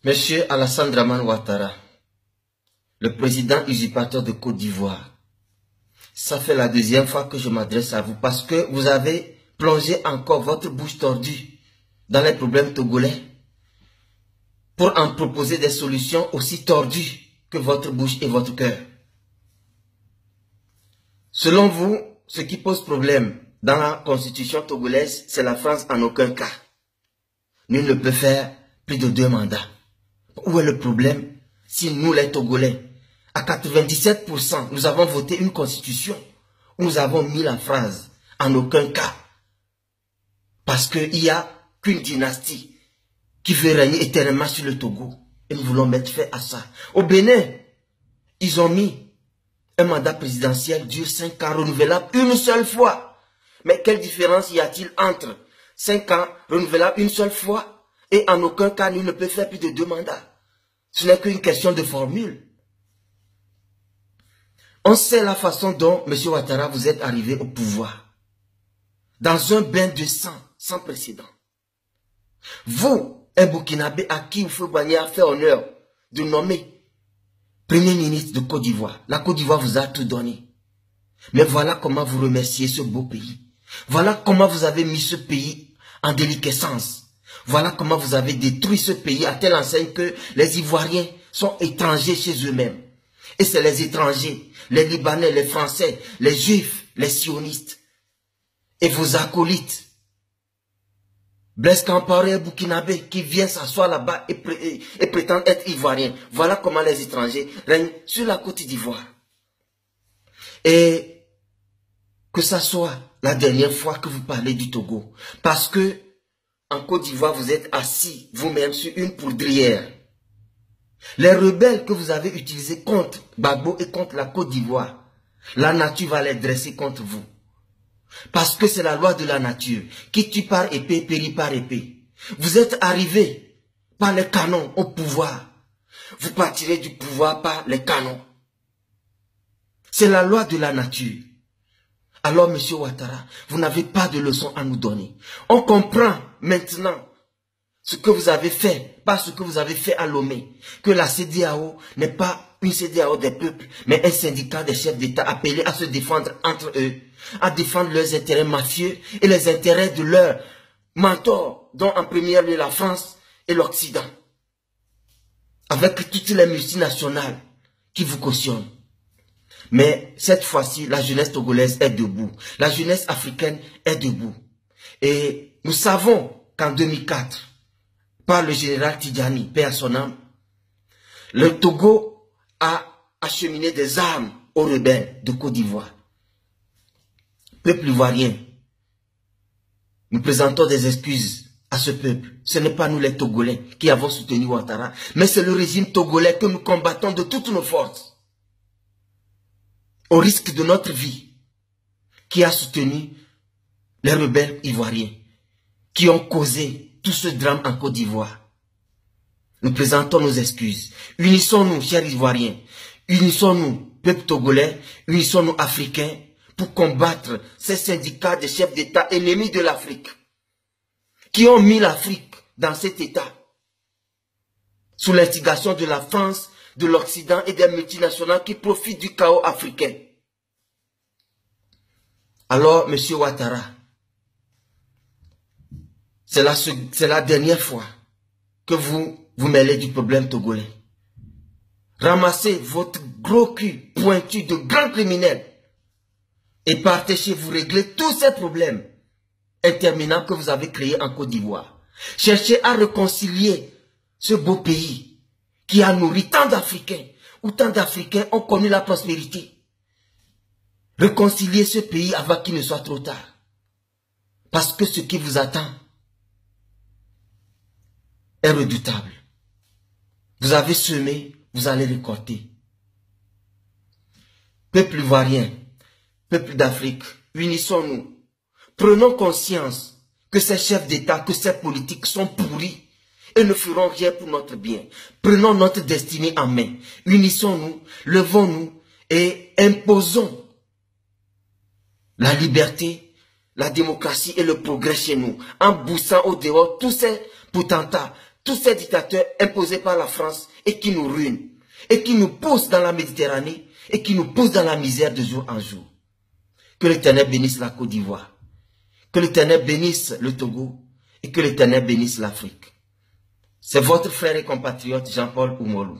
Monsieur Alassane Dramane Ouattara, le président usurpateur de Côte d'Ivoire, ça fait la deuxième fois que je m'adresse à vous parce que vous avez plongé encore votre bouche tordue dans les problèmes togolais pour en proposer des solutions aussi tordues que votre bouche et votre cœur. Selon vous, ce qui pose problème dans la constitution togolaise, c'est la France en aucun cas. Nul ne peut faire plus de 2 mandats. Où est le problème si nous les Togolais, à 97%, nous avons voté une constitution où nous avons mis la phrase « en aucun cas ». Parce qu'il n'y a qu'une dynastie qui veut régner éternellement sur le Togo. Et nous voulons mettre fin à ça. Au Bénin, ils ont mis un mandat présidentiel dure 5 ans renouvelable une seule fois. Mais quelle différence y a-t-il entre 5 ans renouvelable une seule fois et en aucun cas nul ne peut faire plus de 2 mandats? Ce n'est qu'une question de formule. On sait la façon dont, M. Ouattara, vous êtes arrivé au pouvoir. Dans un bain de sang sans précédent. Vous, un Burkinabé à qui Houphouët-Boigny a fait honneur de nommer Premier ministre de Côte d'Ivoire. La Côte d'Ivoire vous a tout donné. Mais voilà comment vous remerciez ce beau pays. Voilà comment vous avez mis ce pays en déliquescence. Voilà comment vous avez détruit ce pays à telle enseigne que les Ivoiriens sont étrangers chez eux-mêmes. Et c'est les étrangers, les Libanais, les Français, les Juifs, les sionistes et vos acolytes. Blaise Compaoré et Burkinabé qui vient s'asseoir là-bas et prétend être Ivoirien. Voilà comment les étrangers règnent sur la Côte d'Ivoire. Et que ça soit la dernière fois que vous parlez du Togo. Parce que en Côte d'Ivoire, vous êtes assis vous-même sur une poudrière. Les rebelles que vous avez utilisés contre Gbagbo et contre la Côte d'Ivoire, la nature va les dresser contre vous. Parce que c'est la loi de la nature. Qui tue par épée, périt par épée. Vous êtes arrivés par les canons au pouvoir. Vous partirez du pouvoir par les canons. C'est la loi de la nature. Alors, M. Ouattara, vous n'avez pas de leçon à nous donner. On comprend maintenant ce que vous avez fait, pas ce que vous avez fait à Lomé. Que la CEDEAO n'est pas une CEDEAO des peuples, mais un syndicat des chefs d'État appelés à se défendre entre eux, à défendre leurs intérêts mafieux et les intérêts de leurs mentors, dont en première lieu la France et l'Occident. Avec toutes les multinationales qui vous cautionnent. Mais cette fois-ci, la jeunesse togolaise est debout. La jeunesse africaine est debout. Et nous savons qu'en 2004, par le général Tidjani, paix à son âme, le Togo a acheminé des armes aux rebelles de Côte d'Ivoire. Peuple ivoirien, nous présentons des excuses à ce peuple. Ce n'est pas nous les Togolais qui avons soutenu Ouattara, mais c'est le régime togolais que nous combattons de toutes nos forces. Au risque de notre vie, qui a soutenu les rebelles ivoiriens, qui ont causé tout ce drame en Côte d'Ivoire. Nous présentons nos excuses. Unissons-nous, chers Ivoiriens, unissons-nous, peuple togolais, unissons-nous, Africains, pour combattre ces syndicats de chefs d'État ennemis de l'Afrique, qui ont mis l'Afrique dans cet état, sous l'instigation de la France, de l'Occident et des multinationales qui profitent du chaos africain. Alors, M. Ouattara, c'est la dernière fois que vous vous mêlez du problème togolais. Ramassez votre gros cul pointu de grands criminels et partez chez vous régler tous ces problèmes interminables que vous avez créés en Côte d'Ivoire. Cherchez à réconcilier ce beau pays qui a nourri tant d'Africains, où tant d'Africains ont connu la prospérité. Réconcilier ce pays avant qu'il ne soit trop tard. Parce que ce qui vous attend est redoutable. Vous avez semé, vous allez récolter. Peuple ivoirien, peuple d'Afrique, unissons-nous. Prenons conscience que ces chefs d'État, que ces politiques sont pourris et ne feront rien pour notre bien. Prenons notre destinée en main. Unissons-nous, levons-nous et imposons la liberté, la démocratie et le progrès chez nous, en poussant au dehors tous ces potentats, tous ces dictateurs imposés par la France et qui nous ruinent, et qui nous poussent dans la Méditerranée, et qui nous poussent dans la misère de jour en jour. Que l'Éternel bénisse la Côte d'Ivoire, que l'Éternel bénisse le Togo, et que l'Éternel bénisse l'Afrique. C'est votre frère et compatriote Jean-Paul Oumolou.